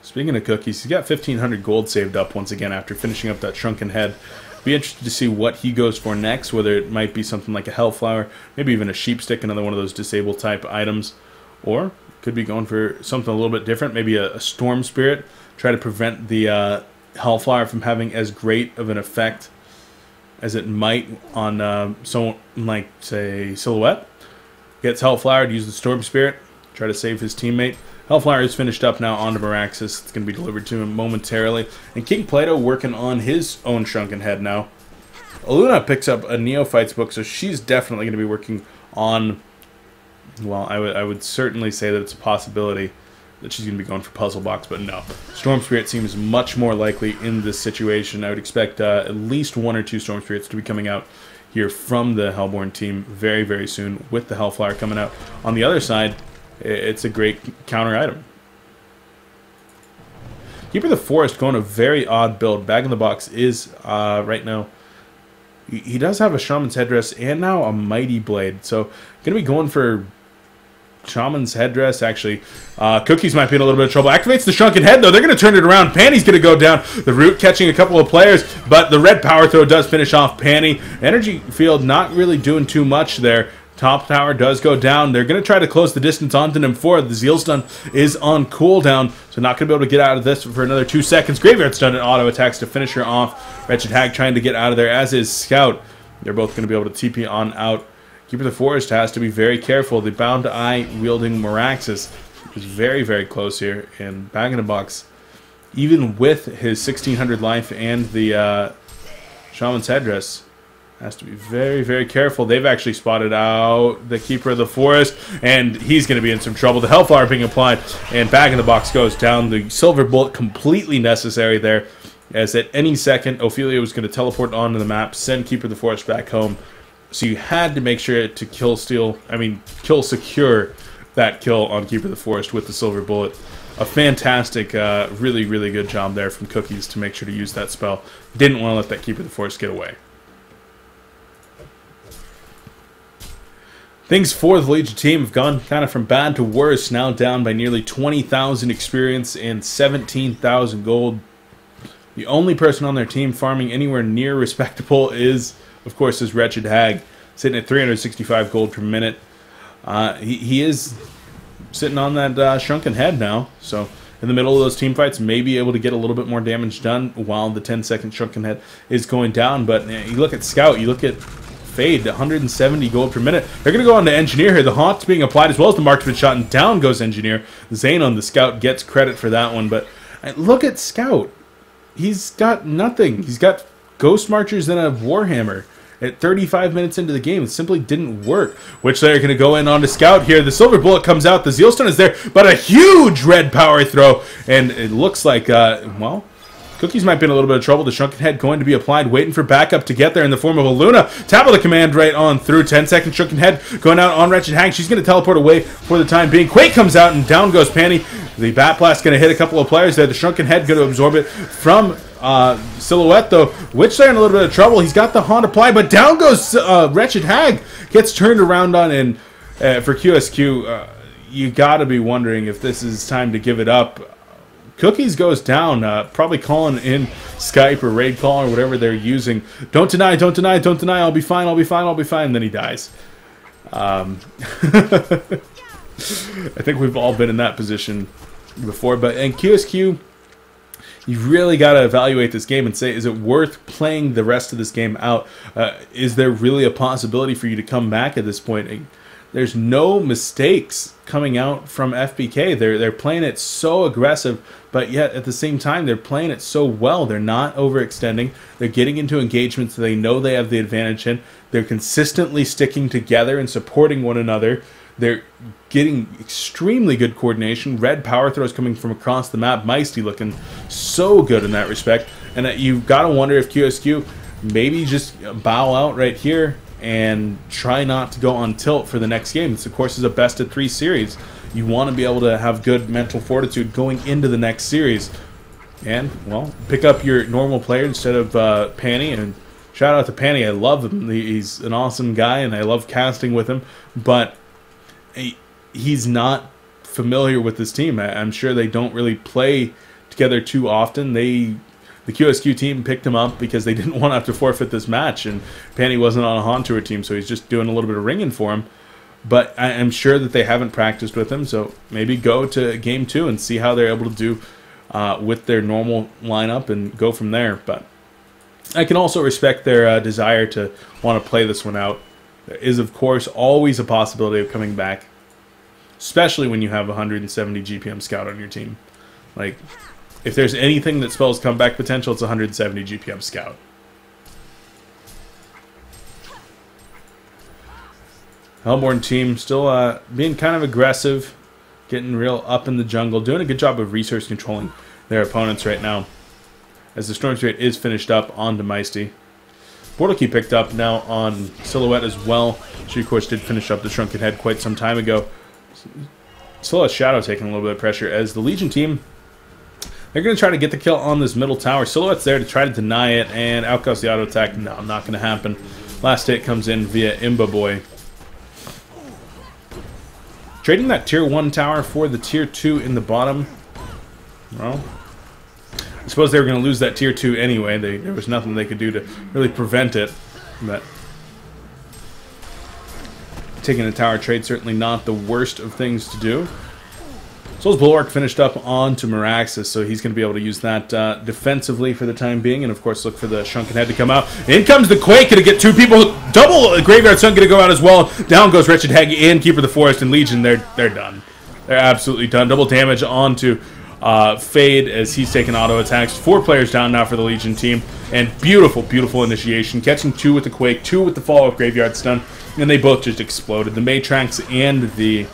Speaking of Cookies, he's got 1,500 gold saved up once again after finishing up that Shrunken Head. Be interested to see what he goes for next, whether it might be something like a Hellflower, maybe even a Sheep Stick, another one of those disable type items, or could be going for something a little bit different, maybe a Storm Spirit, try to prevent the Hellflower from having as great of an effect as it might on someone like, say, Silhouette. Gets Hellflower to use the Storm Spirit, try to save his teammate. Hellflower is finished up now onto Meraxis. It's going to be delivered to him momentarily. And King Plato working on his own Shrunken Head now. Aluna picks up a Neophyte's book, so she's definitely going to be working on, well, I would certainly say that it's a possibility that she's going to be going for Puzzle Box, but no. Storm Spirit seems much more likely in this situation. I would expect at least 1 or 2 Storm Spirits to be coming out here from the Hellborn team very, very soon, with the Hellflower coming out. On the other side, it's a great counter item. Keeper of the Forest going a very odd build. Bag in the Box is, right now, he does have a Shaman's Headdress and now a Mighty Blade. So, going to be going for Shaman's Headdress, actually. Cookies might be in a little bit of trouble. Activates the Shrunken Head, though. They're going to turn it around. Panny's going to go down. The Root catching a couple of players, but the Red Power Throw does finish off Panny. Energy Field not really doing too much there. Top tower does go down. They're going to try to close the distance onto them for the Zeal Stun is on cooldown, so not going to be able to get out of this for another 2 seconds. Graveyard Stun and auto attacks to finish her off. Wretched Hag trying to get out of there, as is Scout. They're both going to be able to TP on out. Keeper of the Forest has to be very careful. The Bound Eye wielding Meraxis is very, very close here. And Bag in a Box, even with his 1,600 life and the Shaman's Headdress, has to be very, very careful. They've actually spotted out the Keeper of the Forest, and he's going to be in some trouble. The Hellfire being applied, and Bag in the Box goes down. The Silver Bullet completely necessary there, as at any second, Ophelia was going to teleport onto the map, send Keeper of the Forest back home. So you had to make sure to kill secure that kill on Keeper of the Forest with the Silver Bullet. A fantastic, really, really good job there from Cookies to make sure to use that spell. Didn't want to let that Keeper of the Forest get away. Things for the Legion team have gone kind of from bad to worse, now down by nearly 20,000 experience and 17,000 gold. The only person on their team farming anywhere near respectable is of course, this wretched hag sitting at 365 gold per minute. He is sitting on that shrunken head now, so in the middle of those team fights, may be able to get a little bit more damage done while the 10-second shrunken head is going down. But you look at Scout, you look at Fade, 170 gold per minute. They're going to go on to Engineer here. The Haunt's being applied as well as the marksman shot, and down goes Engineer. Zane on the Scout gets credit for that one, but look at Scout. He's got nothing. He's got Ghost Marchers and a Warhammer. At 35 minutes into the game, it simply didn't work. Which they're going to go in on to Scout here. The Silver Bullet comes out. The Zealstone is there, but a huge red power throw. And it looks like, well, Cookies might be in a little bit of trouble. The Shrunken Head going to be applied, waiting for backup to get there in the form of a Luna. Tap of the command right on through. 10-second Shrunken Head going out on Wretched Hag. She's going to teleport away for the time being. Quake comes out, and down goes Panny. The Bat Blast going to hit a couple of players there. The Shrunken Head going to absorb it from Silhouette, though. Witch there in a little bit of trouble. He's got the Haunt applied, but down goes Wretched Hag. Gets turned around on, and for QsQ, you got to be wondering if this is time to give it up. Cookies goes down, probably calling in Skype or raid call or whatever they're using. Don't deny, don't deny, don't deny. I'll be fine, I'll be fine, I'll be fine. And then he dies. I think we've all been in that position before. But in QsQ, you've really got to evaluate this game and say, is it worth playing the rest of this game out? Is there really a possibility for you to come back at this point? There's no mistakes coming out from FbK. They're playing it so aggressive, but yet at the same time they're playing it so well. They're not overextending. They're getting into engagements that they know they have the advantage in. They're consistently sticking together and supporting one another. They're getting extremely good coordination. Red power throws coming from across the map. Meisty looking so good in that respect. And you've got to wonder if QsQ maybe just bow out right here and try not to go on tilt for the next game. This, of course, is a best-of-3 series. You want to be able to have good mental fortitude going into the next series. And, well, pick up your normal player instead of Panny. And shout out to Panny. I love him. He's an awesome guy, and I love casting with him. But he's not familiar with this team. I'm sure they don't really play together too often. The QsQ team picked him up because they didn't want to have to forfeit this match, and Panny wasn't on a HoN Tour team, so he's just doing a little bit of ringing for him. But I'm sure that they haven't practiced with him, so maybe go to Game 2 and see how they're able to do with their normal lineup and go from there. But I can also respect their desire to want to play this one out. There is, of course, always a possibility of coming back, especially when you have 170 GPM Scout on your team. Like, if there's anything that spells comeback potential, it's 170 GPM Scout. Hellborn team still being kind of aggressive, getting real up in the jungle, doing a good job of resource controlling their opponents right now. As the Storm Spirit is finished up on Meisty. Portal Key picked up now on Silhouette as well. She, of course, did finish up the Shrunken Head quite some time ago. Silhouette Shadow taking a little bit of pressure as the Legion team, they're going to try to get the kill on this middle tower. Silhouette's there to try to deny it, and out goes the auto attack. No, not going to happen. Last hit comes in via Imba Boy. Trading that tier 1 tower for the tier 2 in the bottom. Well, I suppose they were going to lose that tier 2 anyway. There was nothing they could do to really prevent it. But taking a tower trade, certainly not the worst of things to do. Soul's Bulwark finished up onto Meraxis, so he's going to be able to use that defensively for the time being, and of course look for the Shrunken Head to come out. In comes the Quake, going to get 2 people. Double Graveyard Sun going to go out as well. Down goes Wretched Hag and Keeper of the Forest, and Legion, they're done. They're absolutely done. Double damage onto Fade as he's taking auto attacks. 4 players down now for the Legion team, and beautiful, beautiful initiation. Catching 2 with the Quake, 2 with the follow-up Graveyard Stun, and they both just exploded. The Matrax and the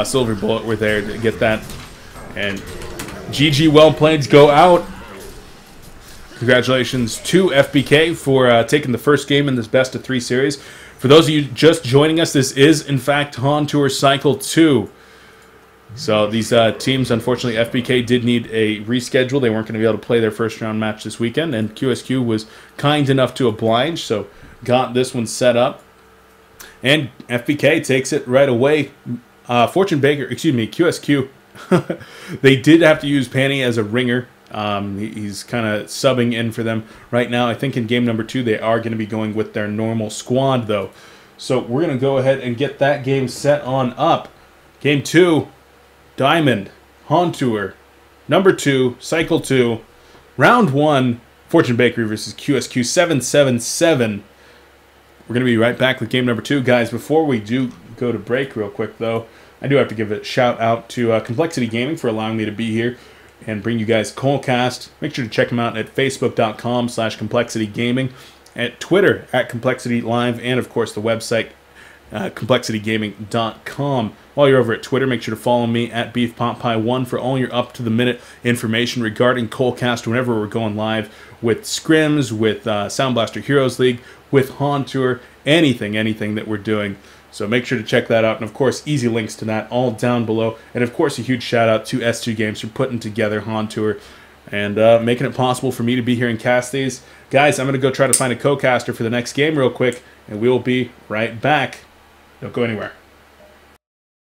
Silver Bullet were there to get that, and GG well played go out. Congratulations to FbK for taking the first game in this best-of-3 series. For those of you just joining us, this is in fact HoN Tour Cycle 2. So these teams, unfortunately, FbK did need a reschedule. They weren't going to be able to play their first round match this weekend, and QsQ was kind enough to oblige, so got this one set up. And FbK takes it right away. QsQ, they did have to use Panny as a ringer He's kind of subbing in for them right now. I think in game number 2 they are going to be going with their normal squad, though. So we're going to go ahead and get that game set on up. Game 2, Diamond, HoN Tour, number 2, Cycle 2, Round 1, Fortune Bakery versus QsQ777. We're going to be right back with game number 2. Guys, before we do go to break real quick, though, I do have to give a shout out to Complexity Gaming for allowing me to be here and bring you guys coLcast. Make sure to check them out at facebook.com/complexitygaming, at Twitter @ComplexityLive, and of course the website complexitygaming.com. While you're over at Twitter, make sure to follow me at BeefPotPie1 for all your up-to-the-minute information regarding coLcast whenever we're going live with scrims, with Sound Blaster Heroes League, with HoN Tour, anything that we're doing. So make sure to check that out, and of course easy links to that all down below. And of course a huge shout out to S2 Games for putting together HoN Tour and making it possible for me to be here and cast these. Guys, I'm going to go try to find a co-caster for the next game real quick, and we will be right back. Don't go anywhere.